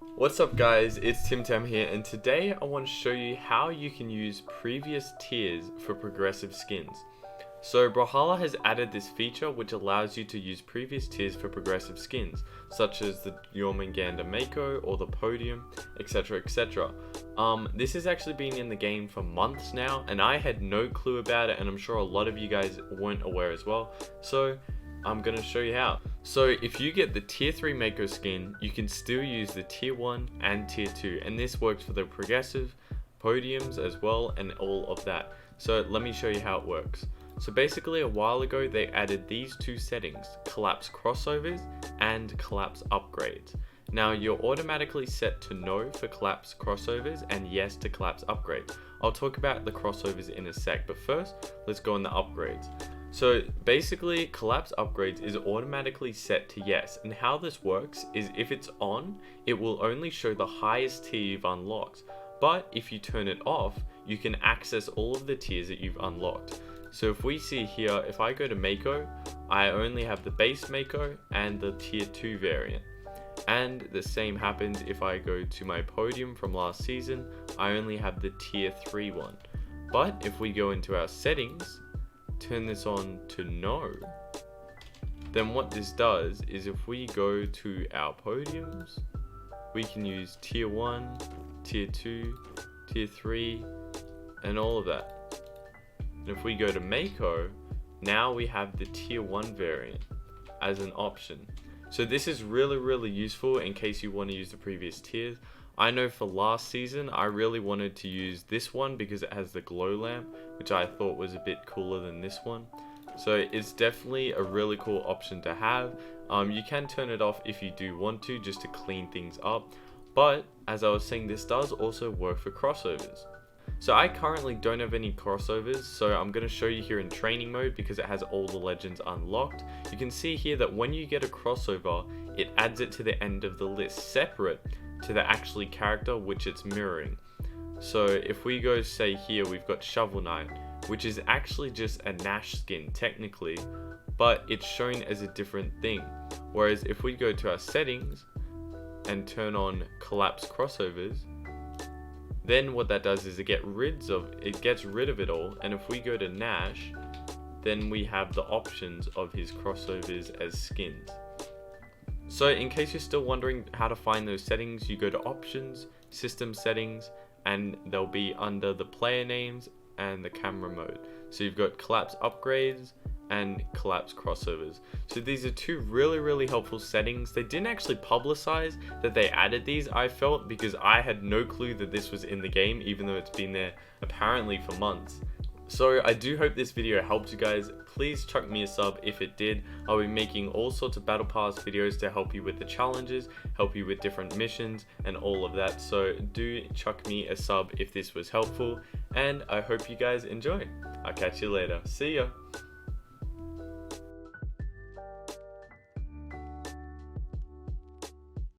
What's up guys, it's Tim Tam here, and today I want to show you how you can use previous tiers for progressive skins. So Brawlhalla has added this feature which allows you to use previous tiers for progressive skins, such as the Jormungandr Mako or the Podium, etc, etc. This has actually been in the game for months now, and I had no clue about it, and I'm sure a lot of you guys weren't aware as well. So I'm going to show you how. So if you get the tier 3 Mako skin, you can still use the tier 1 and tier 2, and this works for the progressive, podiums as well, and all of that. So let me show you how it works. So basically a while ago they added these two settings, collapse crossovers and collapse upgrades. Now you're automatically set to no for collapse crossovers and yes to collapse upgrades. I'll talk about the crossovers in a sec, but first let's go on the upgrades. So basically collapse upgrades is automatically set to yes, and how this works is if it's on, it will only show the highest tier you've unlocked, but if you turn it off, you can access all of the tiers that you've unlocked. So if we see here, if I go to Mako, I only have the base Mako and the tier 2 variant. And the same happens if I go to my podium from last season, I only have the tier 3 one. But if we go into our settings, turn this on to no, then what this does is if we go to our podiums, we can use tier 1, tier 2, tier 3, and all of that. And if we go to Mako, now we have the tier 1 variant as an option. So this is really useful in case you want to use the previous tiers. I know for last season, I really wanted to use this one because it has the glow lamp, which I thought was a bit cooler than this one. So it's definitely a really cool option to have. You can turn it off if you do want to, just to clean things up. But as I was saying, this does also work for crossovers. So I currently don't have any crossovers, so I'm going to show you here in training mode because it has all the legends unlocked. You can see here that when you get a crossover, it adds it to the end of the list, separate to the actually character which it's mirroring. So if we go, say here, we've got Shovel Knight, which is actually just a Nash skin technically, but it's shown as a different thing. Whereas if we go to our settings and turn on collapse crossovers, then what that does is it gets rid of it all, and if we go to Nash, then we have the options of his crossovers as skins. So in case you're still wondering how to find those settings, you go to options, system settings, and they'll be under the player names and the camera mode. So you've got collapse upgrades and collapse crossovers. So these are two really helpful settings. They didn't actually publicize that they added these, I felt, because I had no clue that this was in the game, even though it's been there apparently for months. So I do hope this video helped you guys. Please chuck me a sub if it did. I'll be making all sorts of battle pass videos to help you with the challenges, help you with different missions and all of that. So do chuck me a sub if this was helpful, and I hope you guys enjoy. I'll catch you later. See ya.